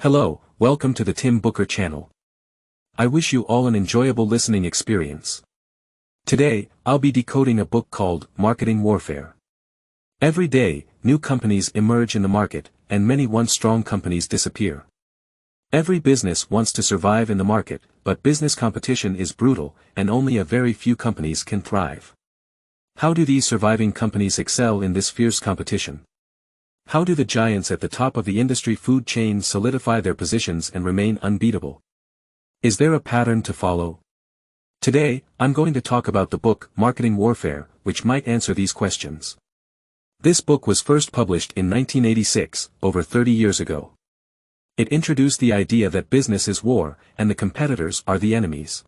Hello, welcome to the Tim Booker channel. I wish you all an enjoyable listening experience. Today, I'll be decoding a book called Marketing Warfare. Every day, new companies emerge in the market, and many once strong companies disappear. Every business wants to survive in the market, but business competition is brutal, and only a very few companies can thrive. How do these surviving companies excel in this fierce competition? How do the giants at the top of the industry food chain solidify their positions and remain unbeatable? Is there a pattern to follow? Today, I'm going to talk about the book Marketing Warfare, which might answer these questions. This book was first published in 1986, over 30 years ago. It introduced the idea that business is war, and the competitors are the enemies.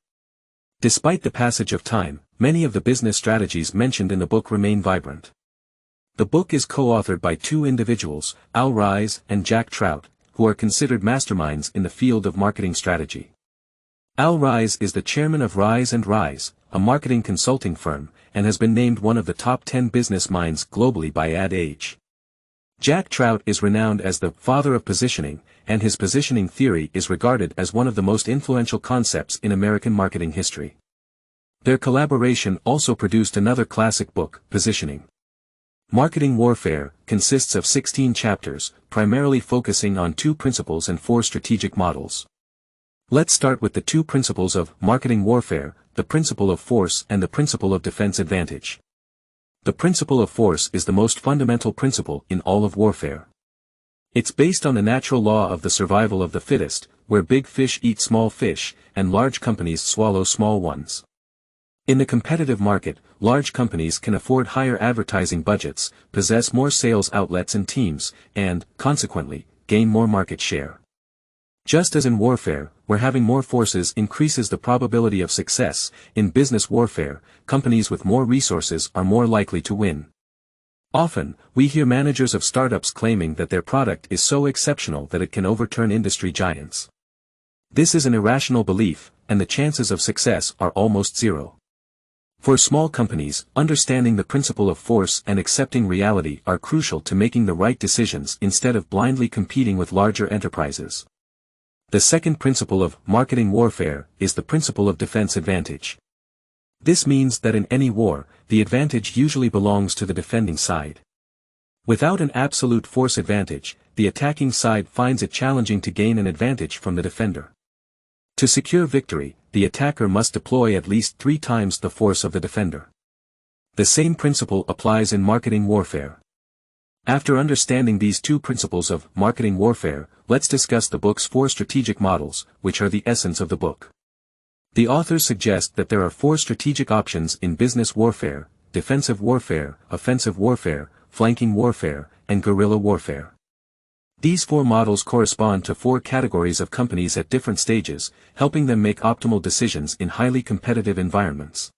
Despite the passage of time, many of the business strategies mentioned in the book remain vibrant. The book is co-authored by two individuals, Al Ries and Jack Trout, who are considered masterminds in the field of marketing strategy. Al Ries is the chairman of Ries & Ries, a marketing consulting firm, and has been named one of the top 10 business minds globally by Ad Age. Jack Trout is renowned as the father of positioning, and his positioning theory is regarded as one of the most influential concepts in American marketing history. Their collaboration also produced another classic book, Positioning. Marketing Warfare consists of 16 chapters, primarily focusing on two principles and four strategic models. Let's start with the two principles of marketing warfare, the principle of force and the principle of defense advantage. The principle of force is the most fundamental principle in all of warfare. It's based on the natural law of the survival of the fittest, where big fish eat small fish, and large companies swallow small ones. In the competitive market, large companies can afford higher advertising budgets, possess more sales outlets and teams, and, consequently, gain more market share. Just as in warfare, where having more forces increases the probability of success, in business warfare, companies with more resources are more likely to win. Often, we hear managers of startups claiming that their product is so exceptional that it can overturn industry giants. This is an irrational belief, and the chances of success are almost zero. For small companies, understanding the principle of force and accepting reality are crucial to making the right decisions instead of blindly competing with larger enterprises. The second principle of marketing warfare is the principle of defense advantage. This means that in any war, the advantage usually belongs to the defending side. Without an absolute force advantage, the attacking side finds it challenging to gain an advantage from the defender. To secure victory, the attacker must deploy at least 3 times the force of the defender. The same principle applies in marketing warfare. After understanding these two principles of marketing warfare, let's discuss the book's 4 strategic models, which are the essence of the book. The authors suggest that there are 4 strategic options in business warfare: defensive warfare, offensive warfare, flanking warfare, and guerrilla warfare. These 4 models correspond to 4 categories of companies at different stages, helping them make optimal decisions in highly competitive environments.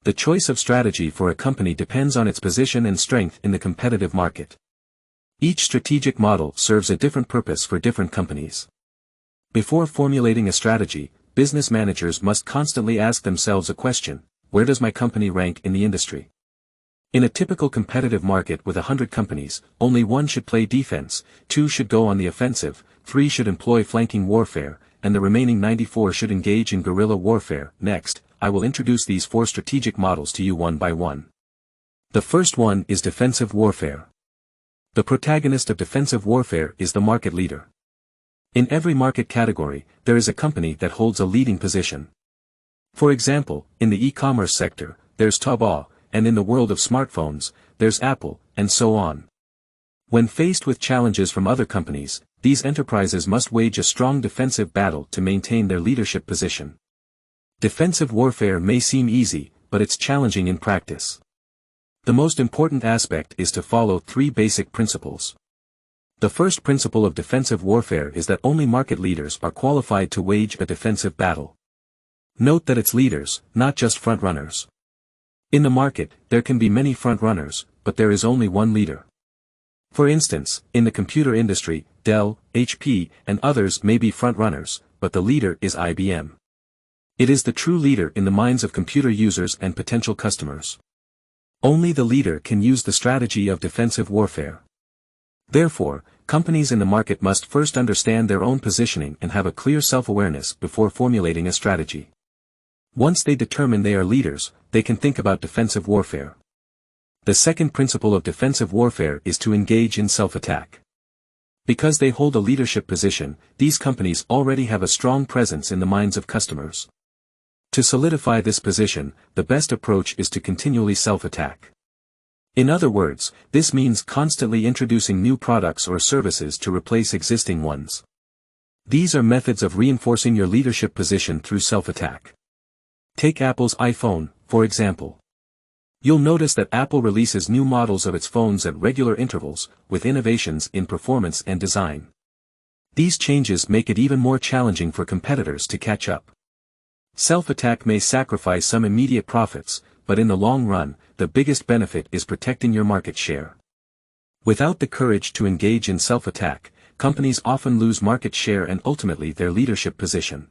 The choice of strategy for a company depends on its position and strength in the competitive market. Each strategic model serves a different purpose for different companies. Before formulating a strategy, business managers must constantly ask themselves a question: where does my company rank in the industry? In a typical competitive market with 100 companies, only 1 should play defense, 2 should go on the offensive, 3 should employ flanking warfare, and the remaining 94 should engage in guerrilla warfare. Next, I will introduce these 4 strategic models to you one by one. The first one is defensive warfare. The protagonist of defensive warfare is the market leader. In every market category, there is a company that holds a leading position. For example, in the e-commerce sector, there's Taobao, and in the world of smartphones, there's Apple, and so on. When faced with challenges from other companies, these enterprises must wage a strong defensive battle to maintain their leadership position. Defensive warfare may seem easy, but it's challenging in practice. The most important aspect is to follow 3 basic principles. The first principle of defensive warfare is that only market leaders are qualified to wage a defensive battle. Note that it's leaders, not just front-runners. In the market, there can be many front-runners, but there is only one leader. For instance, in the computer industry, Dell, HP, and others may be front-runners, but the leader is IBM. It is the true leader in the minds of computer users and potential customers. Only the leader can use the strategy of defensive warfare. Therefore, Companies in the market must first understand their own positioning and have a clear self-awareness before formulating a strategy. Once they determine they are leaders, they can think about defensive warfare. The second principle of defensive warfare is to engage in self-attack. Because they hold a leadership position, these companies already have a strong presence in the minds of customers. To solidify this position, the best approach is to continually self-attack. In other words, this means constantly introducing new products or services to replace existing ones. These are methods of reinforcing your leadership position through self-attack. Take Apple's iPhone, for example. You'll notice that Apple releases new models of its phones at regular intervals, with innovations in performance and design. These changes make it even more challenging for competitors to catch up. Self-attack may sacrifice some immediate profits, but in the long run, the biggest benefit is protecting your market share. Without the courage to engage in self-attack, companies often lose market share and ultimately their leadership position.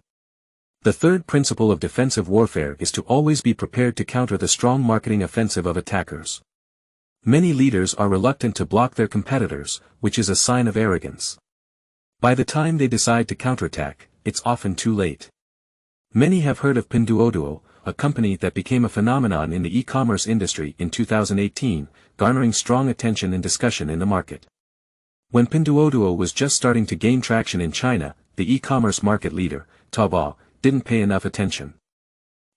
The third principle of defensive warfare is to always be prepared to counter the strong marketing offensive of attackers. Many leaders are reluctant to block their competitors, which is a sign of arrogance. By the time they decide to counterattack, it's often too late. Many have heard of Pinduoduo, a company that became a phenomenon in the e-commerce industry in 2018, garnering strong attention and discussion in the market. When Pinduoduo was just starting to gain traction in China, the e-commerce market leader, Taobao, didn't pay enough attention.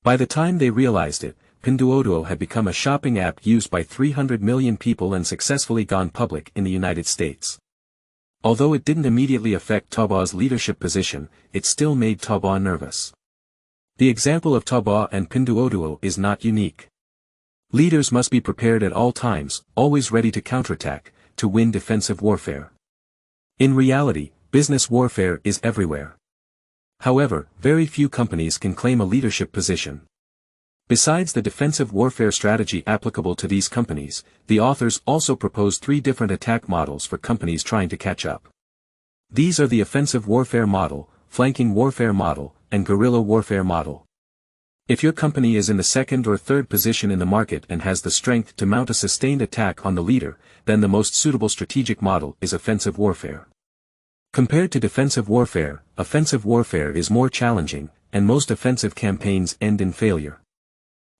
By the time they realized it, Pinduoduo had become a shopping app used by 300 million people and successfully gone public in the United States. Although it didn't immediately affect Taobao's leadership position, it still made Taobao nervous. The example of Taobao and Pinduoduo is not unique. Leaders must be prepared at all times, always ready to counterattack, to win defensive warfare. In reality, business warfare is everywhere. However, very few companies can claim a leadership position. Besides the defensive warfare strategy applicable to these companies, the authors also propose 3 different attack models for companies trying to catch up. These are the offensive warfare model, flanking warfare model, and guerrilla warfare model. If your company is in the second or third position in the market and has the strength to mount a sustained attack on the leader, then the most suitable strategic model is offensive warfare. Compared to defensive warfare, offensive warfare is more challenging, and most offensive campaigns end in failure.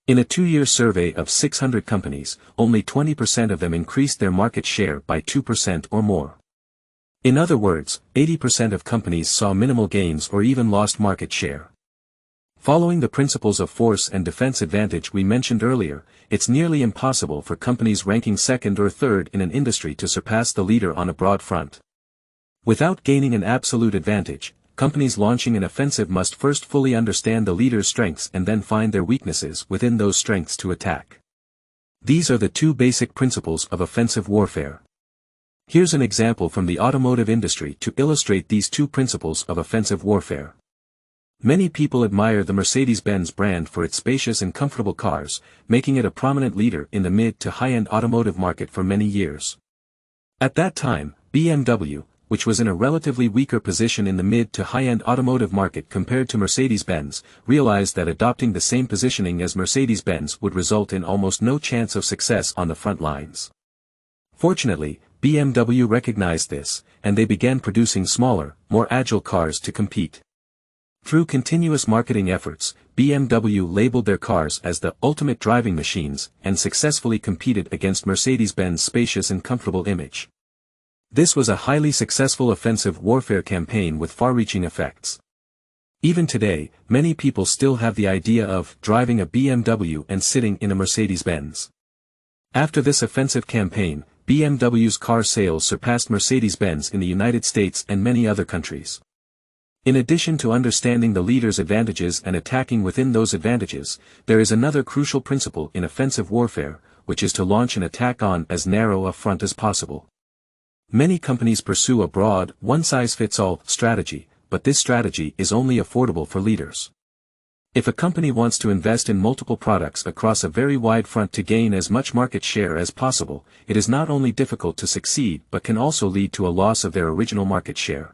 In a 2-year survey of 600 companies, only 20% of them increased their market share by 2% or more. In other words, 80% of companies saw minimal gains or even lost market share. Following the principles of force and defense advantage we mentioned earlier, it's nearly impossible for companies ranking second or third in an industry to surpass the leader on a broad front. Without gaining an absolute advantage, companies launching an offensive must first fully understand the leader's strengths and then find their weaknesses within those strengths to attack. These are the 2 basic principles of offensive warfare. Here's an example from the automotive industry to illustrate these 2 principles of offensive warfare. Many people admire the Mercedes-Benz brand for its spacious and comfortable cars, making it a prominent leader in the mid to high-end automotive market for many years. At that time, BMW, which was in a relatively weaker position in the mid to high-end automotive market compared to Mercedes-Benz, realized that adopting the same positioning as Mercedes-Benz would result in almost no chance of success on the front lines. Fortunately, BMW recognized this, and they began producing smaller, more agile cars to compete. Through continuous marketing efforts, BMW labeled their cars as the ultimate driving machines and successfully competed against Mercedes-Benz's spacious and comfortable image. This was a highly successful offensive warfare campaign with far-reaching effects. Even today, many people still have the idea of driving a BMW and sitting in a Mercedes-Benz. After this offensive campaign, BMW's car sales surpassed Mercedes-Benz in the United States and many other countries. In addition to understanding the leader's advantages and attacking within those advantages, there is another crucial principle in offensive warfare, which is to launch an attack on as narrow a front as possible. Many companies pursue a broad, one-size-fits-all strategy, but this strategy is only affordable for leaders. If a company wants to invest in multiple products across a very wide front to gain as much market share as possible, it is not only difficult to succeed but can also lead to a loss of their original market share.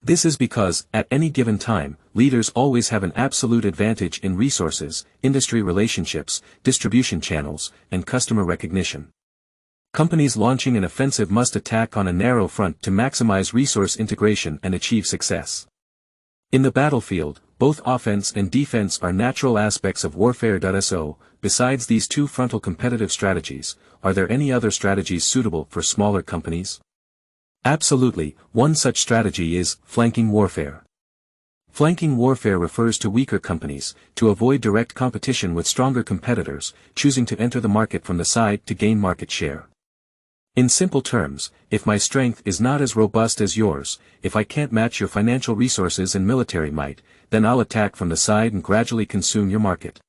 This is because, at any given time, leaders always have an absolute advantage in resources, industry relationships, distribution channels, and customer recognition. Companies launching an offensive must attack on a narrow front to maximize resource integration and achieve success. In the battlefield, both offense and defense are natural aspects of warfare. So, besides these two frontal competitive strategies, are there any other strategies suitable for smaller companies? Absolutely, one such strategy is flanking warfare. Flanking warfare refers to weaker companies, to avoid direct competition with stronger competitors, choosing to enter the market from the side to gain market share. In simple terms, if my strength is not as robust as yours, if I can't match your financial resources and military might, then I'll attack from the side and gradually consume your market.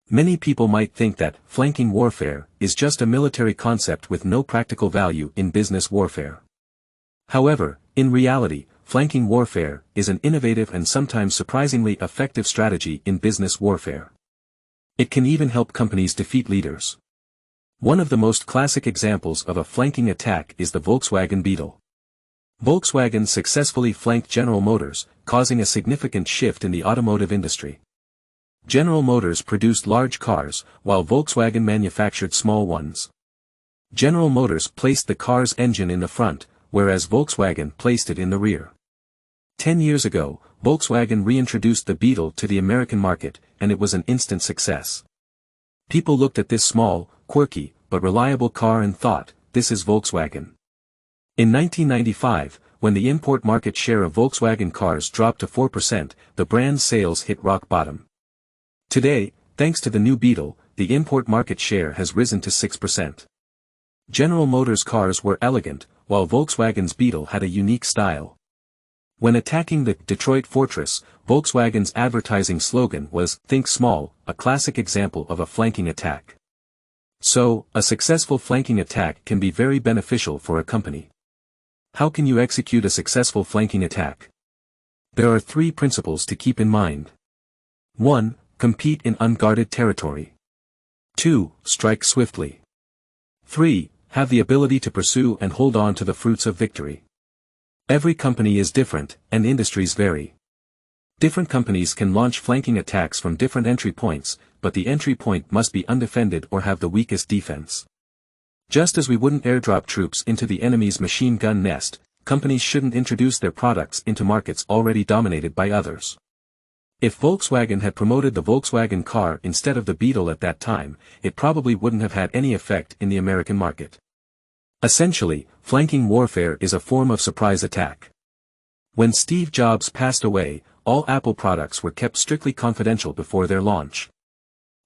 Many people might think that flanking warfare is just a military concept with no practical value in business warfare. However, in reality, flanking warfare is an innovative and sometimes surprisingly effective strategy in business warfare. It can even help companies defeat leaders. One of the most classic examples of a flanking attack is the Volkswagen Beetle. Volkswagen successfully flanked General Motors, causing a significant shift in the automotive industry. General Motors produced large cars, while Volkswagen manufactured small ones. General Motors placed the car's engine in the front, whereas Volkswagen placed it in the rear. 10 years ago, Volkswagen reintroduced the Beetle to the American market, and it was an instant success. People looked at this small, quirky, but reliable car and thought, this is Volkswagen. In 1995, when the import market share of Volkswagen cars dropped to 4%, the brand's sales hit rock bottom. Today, thanks to the new Beetle, the import market share has risen to 6%. General Motors cars were elegant, while Volkswagen's Beetle had a unique style. When attacking the Detroit Fortress, Volkswagen's advertising slogan was, "Think small," a classic example of a flanking attack. So, a successful flanking attack can be very beneficial for a company. How can you execute a successful flanking attack? There are 3 principles to keep in mind. 1. Compete in unguarded territory. 2. Strike swiftly. 3. Have the ability to pursue and hold on to the fruits of victory. Every company is different, and industries vary. Different companies can launch flanking attacks from different entry points, but the entry point must be undefended or have the weakest defense. Just as we wouldn't airdrop troops into the enemy's machine gun nest, companies shouldn't introduce their products into markets already dominated by others. If Volkswagen had promoted the Volkswagen car instead of the Beetle at that time, it probably wouldn't have had any effect in the American market. Essentially, flanking warfare is a form of surprise attack. When Steve Jobs passed away, all Apple products were kept strictly confidential before their launch.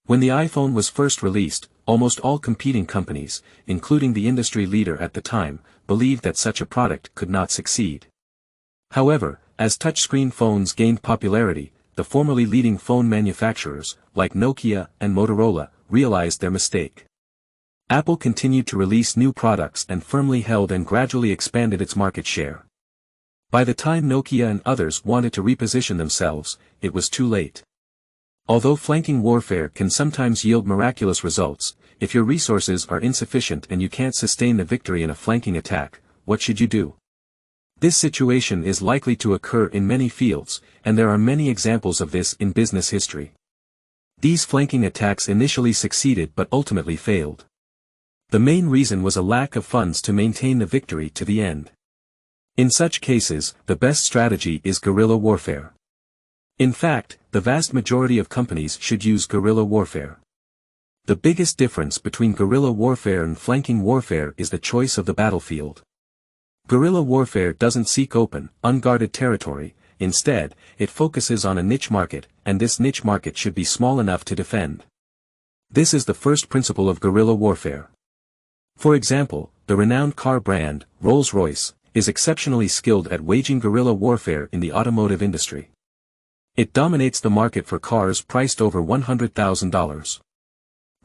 When the iPhone was first released, almost all competing companies, including the industry leader at the time, believed that such a product could not succeed. However, as touchscreen phones gained popularity, the formerly leading phone manufacturers, like Nokia and Motorola, realized their mistake. Apple continued to release new products and firmly held and gradually expanded its market share. By the time Nokia and others wanted to reposition themselves, it was too late. Although flanking warfare can sometimes yield miraculous results, if your resources are insufficient and you can't sustain the victory in a flanking attack, what should you do? This situation is likely to occur in many fields, and there are many examples of this in business history. These flanking attacks initially succeeded but ultimately failed. The main reason was a lack of funds to maintain the victory to the end. In such cases, the best strategy is guerrilla warfare. In fact, the vast majority of companies should use guerrilla warfare. The biggest difference between guerrilla warfare and flanking warfare is the choice of the battlefield. Guerrilla warfare doesn't seek open, unguarded territory, instead, it focuses on a niche market, and this niche market should be small enough to defend. This is the first principle of guerrilla warfare. For example, the renowned car brand, Rolls-Royce, is exceptionally skilled at waging guerrilla warfare in the automotive industry. It dominates the market for cars priced over $100,000.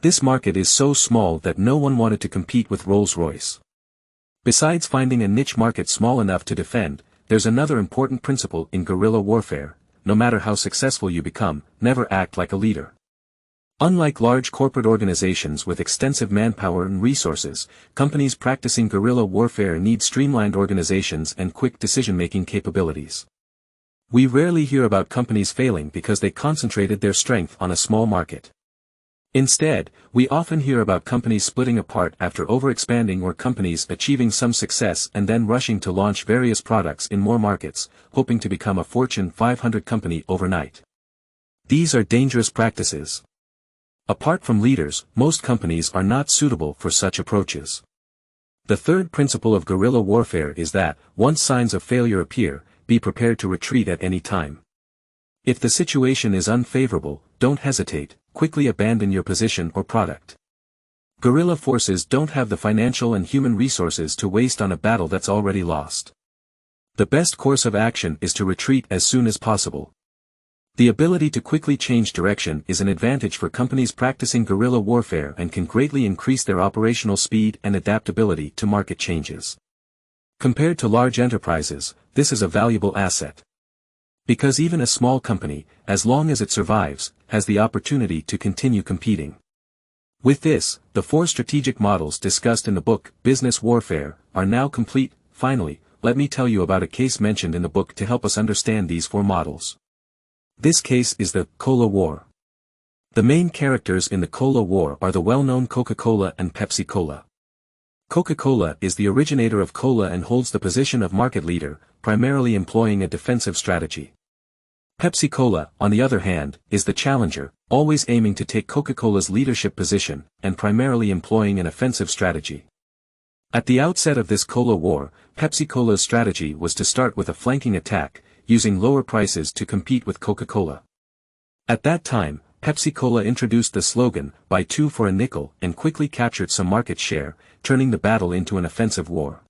This market is so small that no one wanted to compete with Rolls-Royce. Besides finding a niche market small enough to defend, there's another important principle in guerrilla warfare: no matter how successful you become, never act like a leader. Unlike large corporate organizations with extensive manpower and resources, companies practicing guerrilla warfare need streamlined organizations and quick decision-making capabilities. We rarely hear about companies failing because they concentrated their strength on a small market. Instead, we often hear about companies splitting apart after overexpanding or companies achieving some success and then rushing to launch various products in more markets, hoping to become a Fortune 500 company overnight. These are dangerous practices. Apart from leaders, most companies are not suitable for such approaches. The third principle of guerrilla warfare is that, once signs of failure appear, be prepared to retreat at any time. If the situation is unfavorable, don't hesitate, quickly abandon your position or product. Guerrilla forces don't have the financial and human resources to waste on a battle that's already lost. The best course of action is to retreat as soon as possible. The ability to quickly change direction is an advantage for companies practicing guerrilla warfare and can greatly increase their operational speed and adaptability to market changes. Compared to large enterprises, this is a valuable asset. Because even a small company, as long as it survives, has the opportunity to continue competing. With this, the 4 strategic models discussed in the book, Business Warfare, are now complete. Finally, let me tell you about a case mentioned in the book to help us understand these 4 models. This case is the Cola War. The main characters in the Cola War are the well-known Coca-Cola and Pepsi-Cola. Coca-Cola is the originator of cola and holds the position of market leader, primarily employing a defensive strategy. Pepsi-Cola, on the other hand, is the challenger, always aiming to take Coca-Cola's leadership position, and primarily employing an offensive strategy. At the outset of this Cola War, Pepsi-Cola's strategy was to start with a flanking attack, using lower prices to compete with Coca-Cola. At that time, Pepsi-Cola introduced the slogan, "Buy 2 for a nickel," and quickly captured some market share, turning the battle into an offensive war.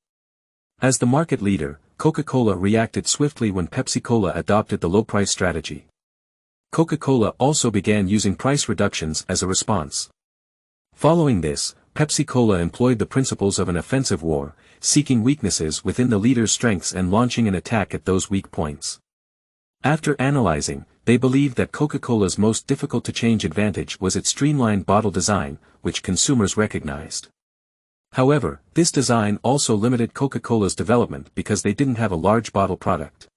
As the market leader, Coca-Cola reacted swiftly when Pepsi-Cola adopted the low-price strategy. Coca-Cola also began using price reductions as a response. Following this, Pepsi-Cola employed the principles of an offensive war, seeking weaknesses within the leader's strengths and launching an attack at those weak points. After analyzing, they believed that Coca-Cola's most difficult-to-change advantage was its streamlined bottle design, which consumers recognized. However, this design also limited Coca-Cola's development because they didn't have a large bottle product.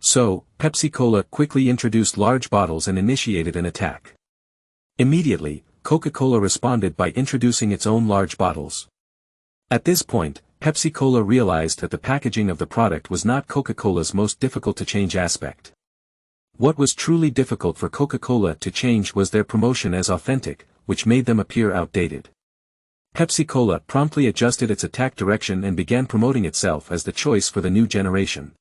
So, Pepsi-Cola quickly introduced large bottles and initiated an attack. Immediately, Coca-Cola responded by introducing its own large bottles. At this point, Pepsi-Cola realized that the packaging of the product was not Coca-Cola's most difficult-to-change aspect. What was truly difficult for Coca-Cola to change was their promotion as authentic, which made them appear outdated. Pepsi-Cola promptly adjusted its attack direction and began promoting itself as the choice for the new generation.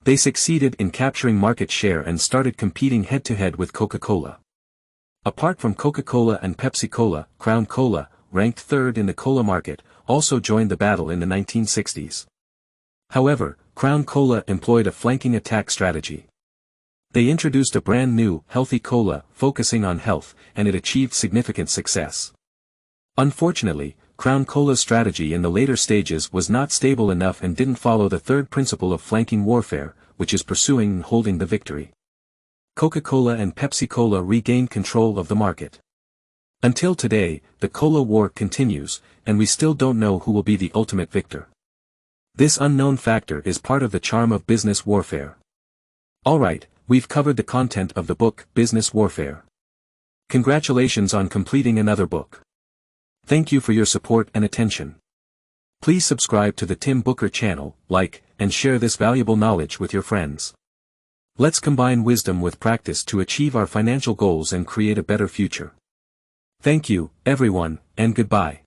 They succeeded in capturing market share and started competing head-to-head with Coca-Cola. Apart from Coca-Cola and Pepsi-Cola, Crown Cola, ranked third in the cola market, also joined the battle in the 1960s. However, Crown Cola employed a flanking attack strategy. They introduced a brand new, healthy cola, focusing on health, and it achieved significant success. Unfortunately, Crown Cola's strategy in the later stages was not stable enough and didn't follow the third principle of flanking warfare, which is pursuing and holding the victory. Coca-Cola and Pepsi-Cola regained control of the market. Until today, the Cola War continues, and we still don't know who will be the ultimate victor. This unknown factor is part of the charm of business warfare. Alright, we've covered the content of the book, Business Warfare. Congratulations on completing another book. Thank you for your support and attention. Please subscribe to the Tim Booker channel, like, and share this valuable knowledge with your friends. Let's combine wisdom with practice to achieve our financial goals and create a better future. Thank you, everyone, and goodbye.